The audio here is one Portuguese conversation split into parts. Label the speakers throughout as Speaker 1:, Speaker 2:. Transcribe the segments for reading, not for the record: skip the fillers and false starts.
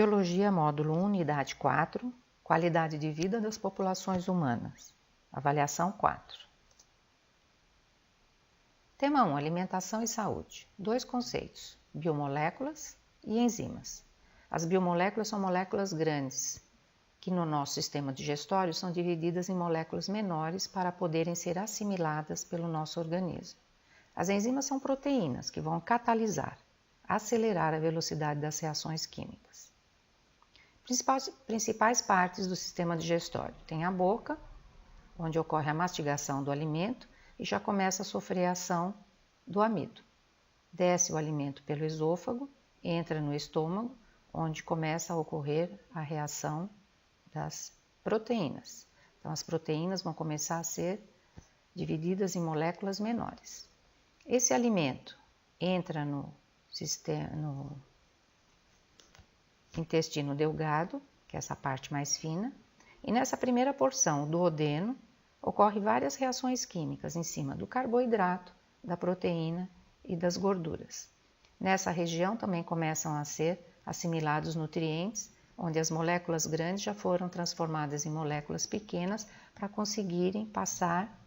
Speaker 1: Biologia, módulo 1, unidade 4, qualidade de vida das populações humanas. Avaliação 4. Tema 1, alimentação e saúde. 2 conceitos, biomoléculas e enzimas. As biomoléculas são moléculas grandes, que no nosso sistema digestório são divididas em moléculas menores para poderem ser assimiladas pelo nosso organismo. As enzimas são proteínas que vão catalisar, acelerar a velocidade das reações químicas. Principais partes do sistema digestório. Tem a boca, onde ocorre a mastigação do alimento e já começa a sofrer a ação do amido. Desce o alimento pelo esôfago, entra no estômago, onde começa a ocorrer a reação das proteínas. Então, as proteínas vão começar a ser divididas em moléculas menores. Esse alimento entra no intestino delgado, que é essa parte mais fina, e nessa primeira porção, o duodeno, ocorrem várias reações químicas em cima do carboidrato, da proteína e das gorduras. Nessa região também começam a ser assimilados nutrientes, onde as moléculas grandes já foram transformadas em moléculas pequenas para conseguirem passar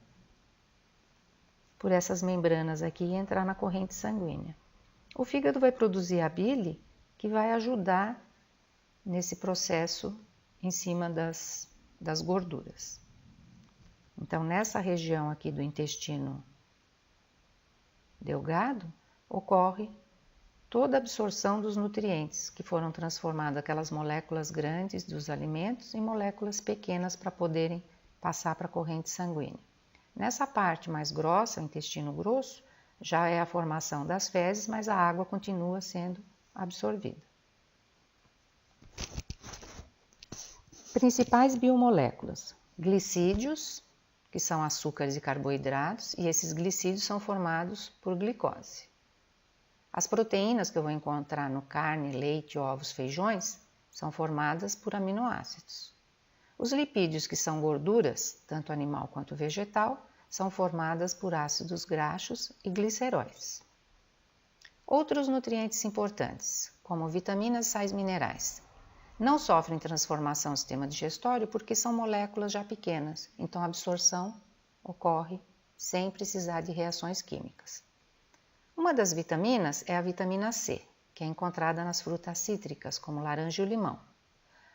Speaker 1: por essas membranas aqui e entrar na corrente sanguínea. O fígado vai produzir a bile, que vai ajudar nesse processo em cima das gorduras. Então, nessa região aqui do intestino delgado, ocorre toda a absorção dos nutrientes, que foram transformadas aquelas moléculas grandes dos alimentos em moléculas pequenas para poderem passar para a corrente sanguínea. Nessa parte mais grossa, o intestino grosso, já é a formação das fezes, mas a água continua sendo absorvida. Principais biomoléculas: glicídios, que são açúcares e carboidratos, e esses glicídios são formados por glicose. As proteínas que eu vou encontrar no carne, leite, ovos, feijões, são formadas por aminoácidos. Os lipídios, que são gorduras, tanto animal quanto vegetal, são formadas por ácidos graxos e gliceróis. Outros nutrientes importantes, como vitaminas e sais minerais, não sofrem transformação no sistema digestório porque são moléculas já pequenas, então a absorção ocorre sem precisar de reações químicas. Uma das vitaminas é a vitamina C, que é encontrada nas frutas cítricas, como laranja e o limão.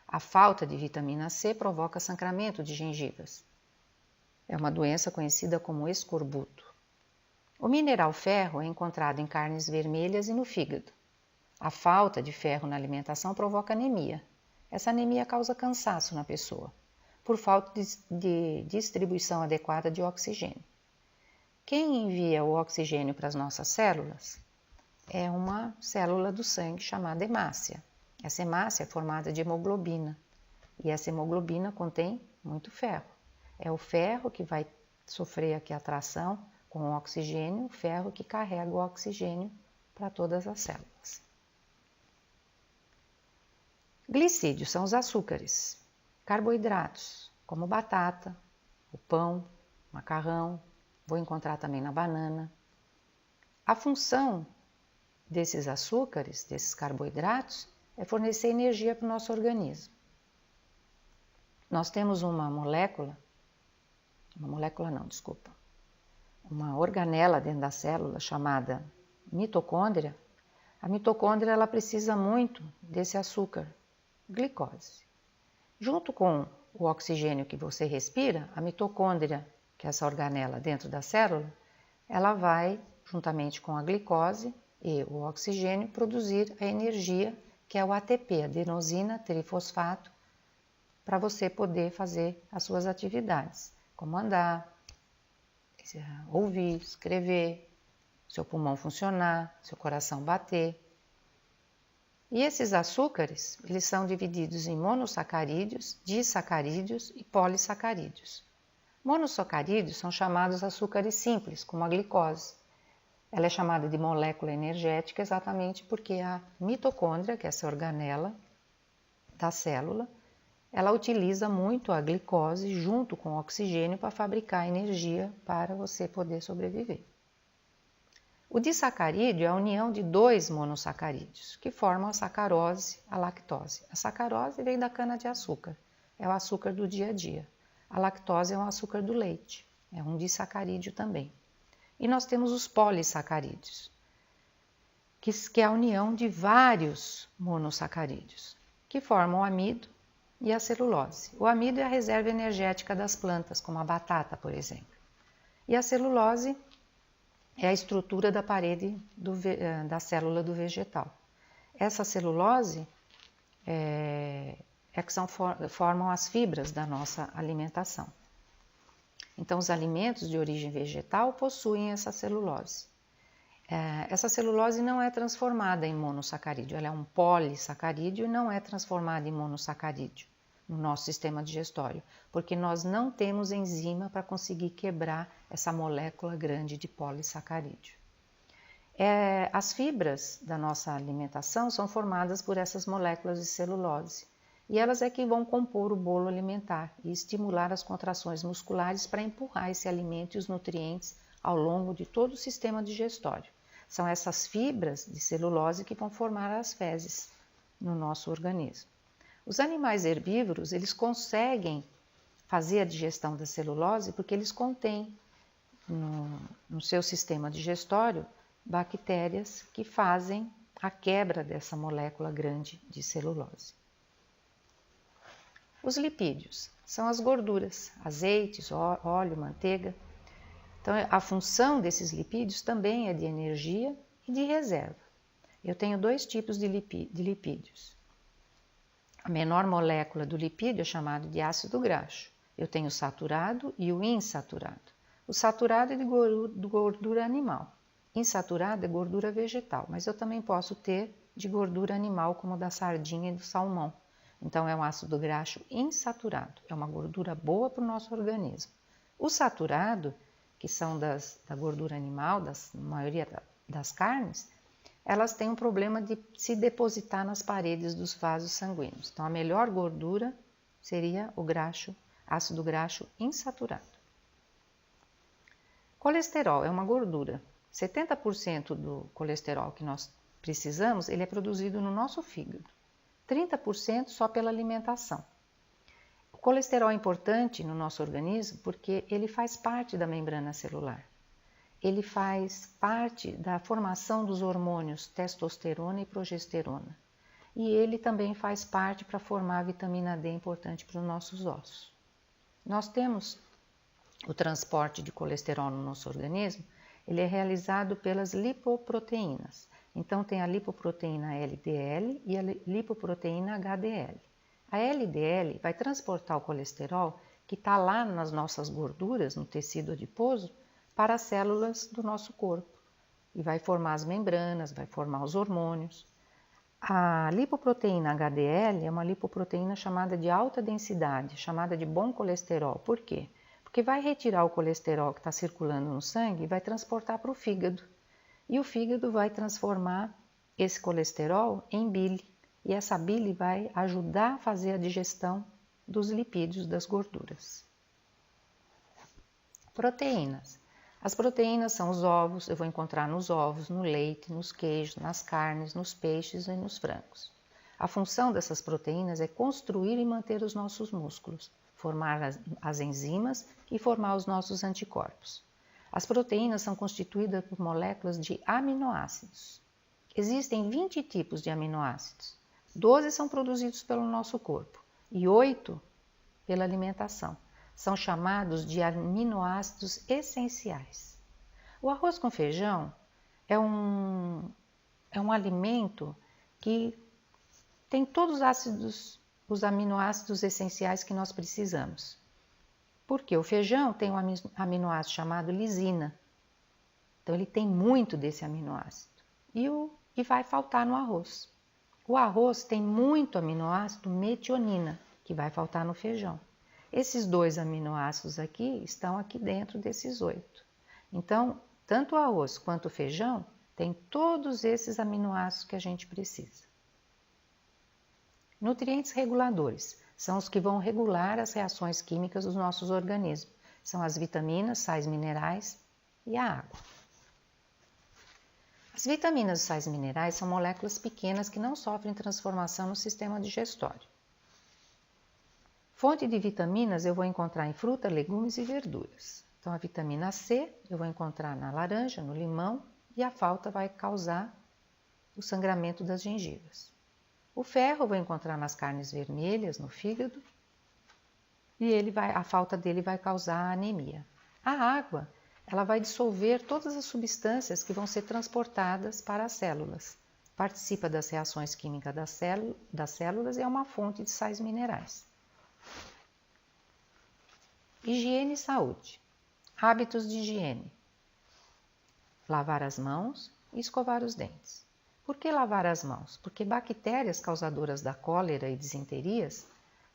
Speaker 1: A falta de vitamina C provoca sangramento de gengivas. É uma doença conhecida como escorbuto. O mineral ferro é encontrado em carnes vermelhas e no fígado. A falta de ferro na alimentação provoca anemia. Essa anemia causa cansaço na pessoa, por falta de distribuição adequada de oxigênio. Quem envia o oxigênio para as nossas células é uma célula do sangue chamada hemácia. Essa hemácia é formada de hemoglobina e essa hemoglobina contém muito ferro. É o ferro que vai sofrer aqui a atração com o oxigênio, o ferro que carrega o oxigênio para todas as células. Glicídios são os açúcares, carboidratos, como batata, o pão, macarrão, vou encontrar também na banana. A função desses açúcares, desses carboidratos, é fornecer energia para o nosso organismo. Nós temos uma organela dentro da célula chamada mitocôndria. A mitocôndria ela precisa muito desse açúcar, glicose. Junto com o oxigênio que você respira, a mitocôndria, que é essa organela dentro da célula, ela vai, juntamente com a glicose e o oxigênio, produzir a energia, que é o ATP, adenosina trifosfato, para você poder fazer as suas atividades, como andar, ouvir, escrever, seu pulmão funcionar, seu coração bater. E esses açúcares, eles são divididos em monossacarídeos, disacarídeos e polissacarídeos. Monossacarídeos são chamados açúcares simples, como a glicose. Ela é chamada de molécula energética exatamente porque a mitocôndria, que é essa organela da célula, ela utiliza muito a glicose junto com o oxigênio para fabricar energia para você poder sobreviver. O disacarídeo é a união de dois monossacarídeos, que formam a sacarose, a lactose. A sacarose vem da cana-de-açúcar, é o açúcar do dia a dia. A lactose é um açúcar do leite, é um disacarídeo também. E nós temos os polissacarídeos, que é a união de vários monossacarídeos, que formam o amido e a celulose. O amido é a reserva energética das plantas, como a batata, por exemplo. E a celulose é a estrutura da parede da célula do vegetal. Essa celulose formam as fibras da nossa alimentação. Então, os alimentos de origem vegetal possuem essa celulose. Essa celulose não é transformada em monossacarídeo, ela é um polissacarídeo e não é transformada em monossacarídeo no nosso sistema digestório, porque nós não temos enzima para conseguir quebrar essa molécula grande de polissacarídeo. As fibras da nossa alimentação são formadas por essas moléculas de celulose e elas é que vão compor o bolo alimentar e estimular as contrações musculares para empurrar esse alimento e os nutrientes ao longo de todo o sistema digestório. São essas fibras de celulose que vão formar as fezes no nosso organismo. Os animais herbívoros, eles conseguem fazer a digestão da celulose porque eles contêm no seu sistema digestório bactérias que fazem a quebra dessa molécula grande de celulose. Os lipídios são as gorduras, azeites, óleo, manteiga. Então, a função desses lipídios também é de energia e de reserva. Eu tenho dois tipos de lipídios. A menor molécula do lipídio é chamada de ácido graxo. Eu tenho o saturado e o insaturado. O saturado é de gordura animal. Insaturado é gordura vegetal, mas eu também posso ter de gordura animal, como da sardinha e do salmão. Então, é um ácido graxo insaturado. É uma gordura boa para o nosso organismo. O saturado, que são da gordura animal, da maioria das carnes, elas têm um problema de se depositar nas paredes dos vasos sanguíneos. Então, a melhor gordura seria o ácido graxo insaturado. Colesterol é uma gordura. 70% do colesterol que nós precisamos, ele é produzido no nosso fígado. 30% só pela alimentação. O colesterol é importante no nosso organismo porque ele faz parte da membrana celular. Ele faz parte da formação dos hormônios testosterona e progesterona. E ele também faz parte para formar a vitamina D importante para os nossos ossos. Nós temos o transporte de colesterol no nosso organismo, ele é realizado pelas lipoproteínas. Então tem a lipoproteína LDL e a lipoproteína HDL. A LDL vai transportar o colesterol que está lá nas nossas gorduras, no tecido adiposo, para as células do nosso corpo e vai formar as membranas, vai formar os hormônios. A lipoproteína HDL é uma lipoproteína chamada de alta densidade, chamada de bom colesterol. Por quê? Porque vai retirar o colesterol que está circulando no sangue e vai transportar para o fígado. E o fígado vai transformar esse colesterol em bile. E essa bile vai ajudar a fazer a digestão dos lipídios, das gorduras. Proteínas. As proteínas são os ovos, eu vou encontrar nos ovos, no leite, nos queijos, nas carnes, nos peixes e nos frangos. A função dessas proteínas é construir e manter os nossos músculos, formar as enzimas e formar os nossos anticorpos. As proteínas são constituídas por moléculas de aminoácidos. Existem 20 tipos de aminoácidos. 12 são produzidos pelo nosso corpo e 8 pela alimentação. São chamados de aminoácidos essenciais. O arroz com feijão é um alimento que tem todos os aminoácidos essenciais que nós precisamos. Porque o feijão tem um aminoácido chamado lisina. Então, ele tem muito desse aminoácido. E vai faltar no arroz. O arroz tem muito aminoácido metionina, que vai faltar no feijão. Esses 2 aminoácidos aqui estão aqui dentro desses 8. Então, tanto o arroz quanto o feijão tem todos esses aminoácidos que a gente precisa. Nutrientes reguladores são os que vão regular as reações químicas dos nossos organismos. São as vitaminas, sais minerais e a água. As vitaminas e sais minerais são moléculas pequenas que não sofrem transformação no sistema digestório. Fonte de vitaminas eu vou encontrar em fruta, legumes e verduras. Então, a vitamina C eu vou encontrar na laranja, no limão, e a falta vai causar o sangramento das gengivas. O ferro eu vou encontrar nas carnes vermelhas, no fígado, e a falta dele vai causar anemia. A água, ela vai dissolver todas as substâncias que vão ser transportadas para as células. Participa das reações químicas das células e é uma fonte de sais minerais. Higiene e saúde. Hábitos de higiene. Lavar as mãos e escovar os dentes. Por que lavar as mãos? Porque bactérias causadoras da cólera e disenterias,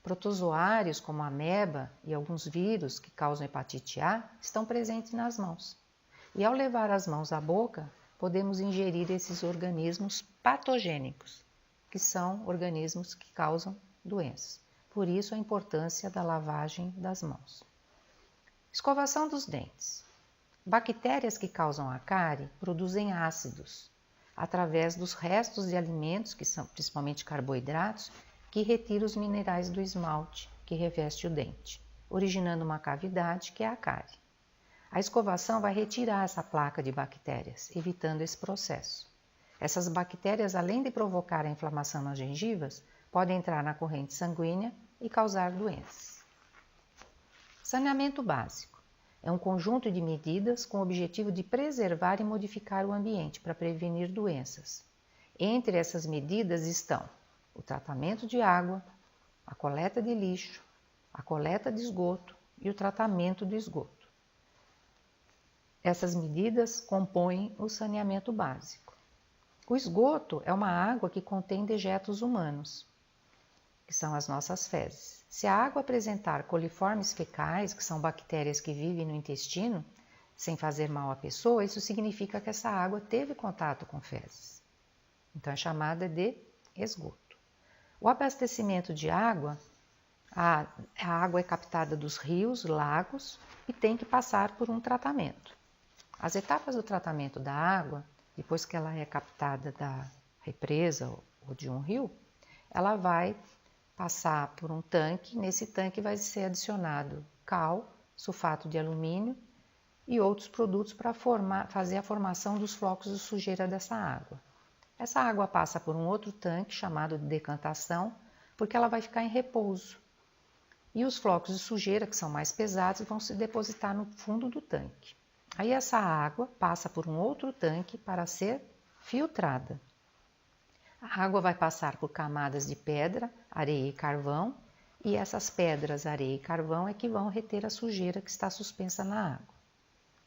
Speaker 1: protozoários como a ameba e alguns vírus que causam hepatite A estão presentes nas mãos. E ao levar as mãos à boca, podemos ingerir esses organismos patogênicos, que são organismos que causam doenças. Por isso a importância da lavagem das mãos. Escovação dos dentes. Bactérias que causam a cárie produzem ácidos através dos restos de alimentos, que são principalmente carboidratos, que retiram os minerais do esmalte que reveste o dente, originando uma cavidade que é a cárie. A escovação vai retirar essa placa de bactérias, evitando esse processo. Essas bactérias, além de provocar a inflamação nas gengivas, podem entrar na corrente sanguínea e causar doenças. Saneamento básico. É um conjunto de medidas com o objetivo de preservar e modificar o ambiente para prevenir doenças. Entre essas medidas estão o tratamento de água, a coleta de lixo, a coleta de esgoto e o tratamento do esgoto. Essas medidas compõem o saneamento básico. O esgoto é uma água que contém dejetos humanos, que são as nossas fezes. Se a água apresentar coliformes fecais, que são bactérias que vivem no intestino, sem fazer mal à pessoa, isso significa que essa água teve contato com fezes. Então é chamada de esgoto. O abastecimento de água, a água é captada dos rios, lagos e tem que passar por um tratamento. As etapas do tratamento da água, depois que ela é captada da represa ou de um rio, ela vai passar por um tanque. Nesse tanque vai ser adicionado cal, sulfato de alumínio e outros produtos para fazer a formação dos flocos de sujeira dessa água. Essa água passa por um outro tanque chamado de decantação, porque ela vai ficar em repouso. E os flocos de sujeira, que são mais pesados, vão se depositar no fundo do tanque. Aí essa água passa por um outro tanque para ser filtrada. A água vai passar por camadas de pedra, areia e carvão, e essas pedras, areia e carvão é que vão reter a sujeira que está suspensa na água.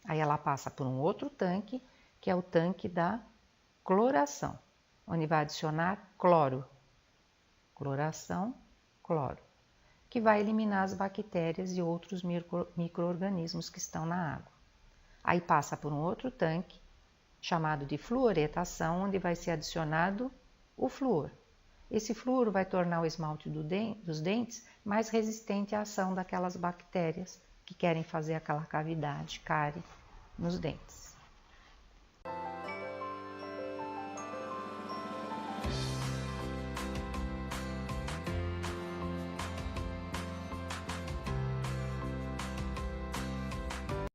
Speaker 1: Aí ela passa por um outro tanque, que é o tanque da cloração, onde vai adicionar cloro. Cloração, cloro, que vai eliminar as bactérias e outros micro-organismos que estão na água. Aí passa por um outro tanque, chamado de fluoretação, onde vai ser adicionado o flúor. Esse flúor vai tornar o esmalte dos dentes mais resistente à ação daquelas bactérias que querem fazer aquela cavidade, cárie, nos dentes.